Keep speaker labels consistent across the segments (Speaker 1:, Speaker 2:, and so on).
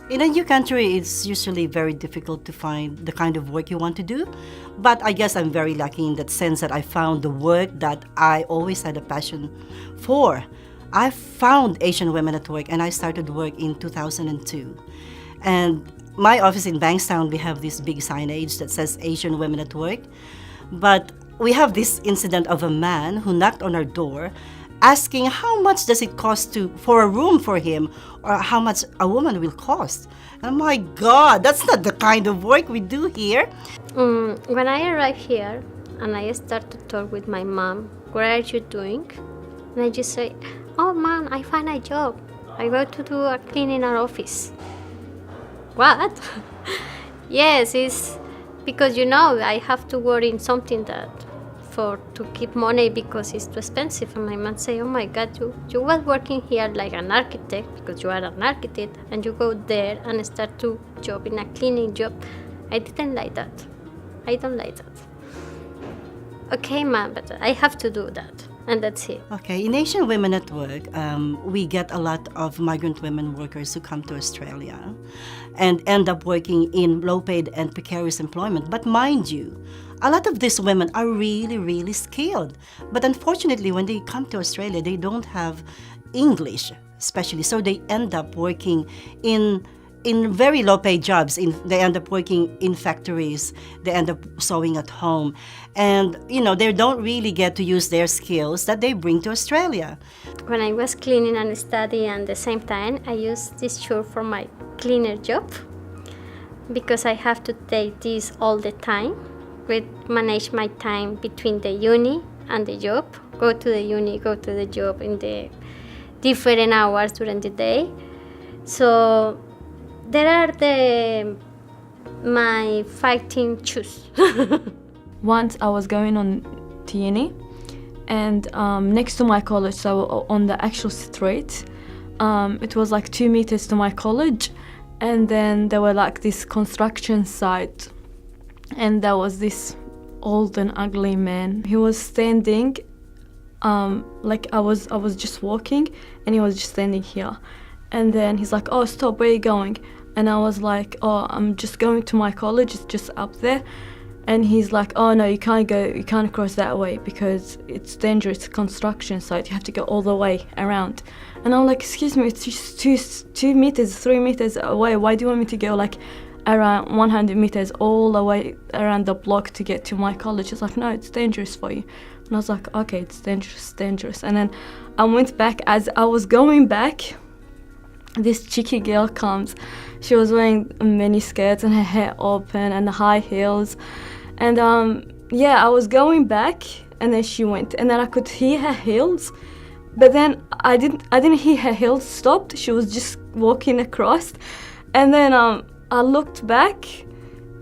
Speaker 1: In a new country, it's usually very difficult to find the kind of work you want to do. But I guess I'm very lucky in that sense that I found the work that I always had a passion for. I found Asian Women at Work, and I started work in 2002. And my office in Bankstown, we have this big signage that says Asian Women at Work. But we have this incident of a man who knocked on our door asking how much does it cost for a room for him, or how much a woman will cost. And my God, that's not the kind of work we do here.
Speaker 2: When I arrived here and I start to talk with my mom, what are you doing? And I just say, oh mom, I find a job. I go to do a cleaning our office. What? Yes, it's because I have to work in something to keep money because it's too expensive. And my mom say, oh my God, you was working here like an architect because you are an architect, and you go there and start to job in a cleaning job. I didn't like that. I don't like that. Okay, mom, but I have to do that. And that's it.
Speaker 1: Okay, in Asian Women at Work, we get a lot of migrant women workers who come to Australia and end up working in low-paid and precarious employment. But mind you, a lot of these women are really, really skilled. But unfortunately, when they come to Australia, they don't have English, especially. So they end up working in very low-paid jobs. They end up working in factories. They end up sewing at home. And, they don't really get to use their skills that they bring to Australia.
Speaker 2: When I was cleaning and studying at the same time, I used this shirt for my cleaner job because I have to take this all the time. Manage my time between the uni and the job. Go to the uni, go to the job in the different hours during the day. So there are my fighting shoes.
Speaker 3: Once I was going on to uni, and next to my college, so on the actual street, it was like 2 meters to my college, and then there were like this construction site, and there was this old and ugly man. He was standing, like I was just walking, and he was just standing here. And then he's like, oh, stop, where are you going? And I was like, oh, I'm just going to my college, it's just up there. And he's like, oh no, you can't cross that way because it's dangerous construction site, you have to go all the way around. And I'm like, excuse me, it's just 2 meters, 3 meters away, why do you want me to go like around 100 meters all the way around the block to get to my college? He's like, no, it's dangerous for you. And I was like, okay, it's dangerous. And then I went back. As I was going back, this cheeky girl comes. She was wearing mini skirts and her hair open and the high heels. And I was going back, and then she went, and then I could hear her heels, but then I didn't hear her heels stopped. She was just walking across, and then I looked back,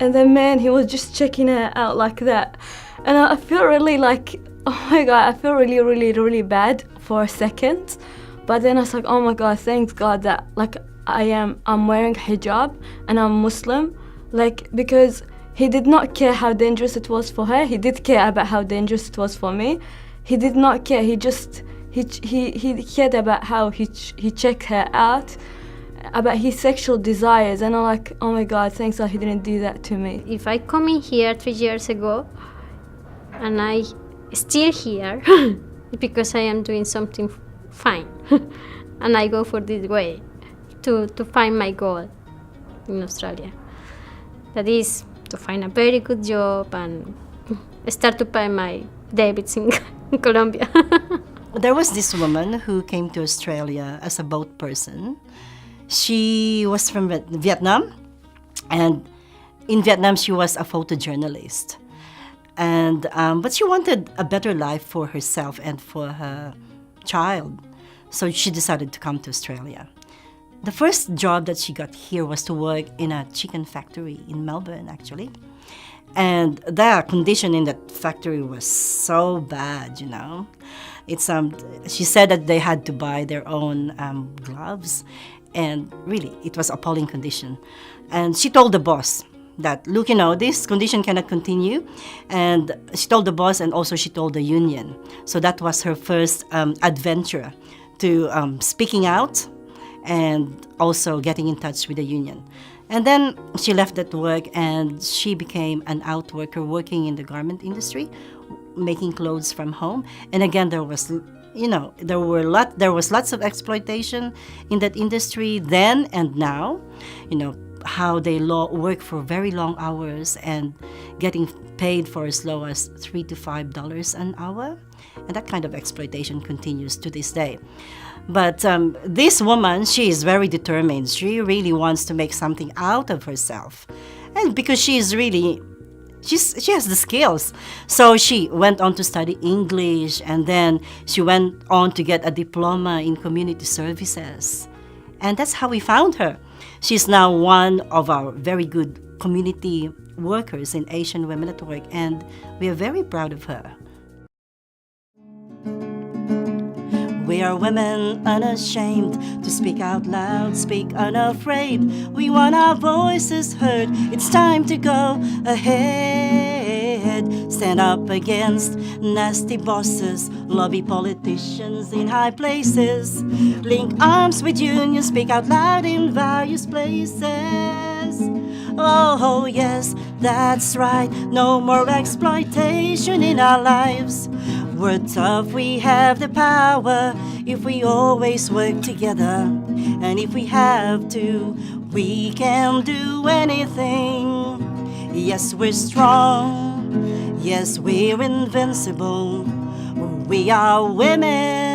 Speaker 3: and then man, he was just checking her out like that, and I feel really like, oh my God, I feel really, really, really bad for a second. But then I was like, oh my God, thanks God that like I'm wearing hijab and I'm Muslim, like, because he did not care how dangerous it was for her. He did care about how dangerous it was for me. He did not care. He cared about how he checked her out, about his sexual desires. And I'm like, oh my God, thanks that he didn't do that to me.
Speaker 2: If I come in here 3 years ago and I still here because I am doing something fine and I go for this way to find my goal in Australia. That is to find a very good job and start to pay my debts in Colombia.
Speaker 1: There was this woman who came to Australia as a boat person. She was from Vietnam, and in Vietnam she was a photojournalist. And but she wanted a better life for herself and for her child, so she decided to come to Australia. The first job that she got here was to work in a chicken factory in Melbourne, actually. And the condition in that factory was so bad, It's she said that they had to buy their own gloves, and really, it was appalling condition. And she told the boss that, look, this condition cannot continue. And she told the boss, and also she told the union. So that was her first adventure to speaking out and also getting in touch with the union. And then she left that work and she became an out worker working in the garment industry, making clothes from home. And again, there was lots of exploitation in that industry then and now. How they work for very long hours and getting paid for as low as $3 to $5 an hour. And that kind of exploitation continues to this day. But this woman, she is very determined. She really wants to make something out of herself. And because she has the skills. So she went on to study English, and then she went on to get a diploma in community services. And that's how we found her. She's now one of our very good community workers in Asian Women at Work, and we are very proud of her. We are women unashamed to speak out loud, speak unafraid. We want our voices heard. It's time to go ahead. Stand up against nasty bosses, lobby politicians in high places. Link arms with unions, speak out loud in various places. Oh yes, that's right. No more exploitation in our lives. We're tough, we have the power if we always work together. And if we have to, we can do anything. Yes, we're strong. Yes, we're invincible. We are women.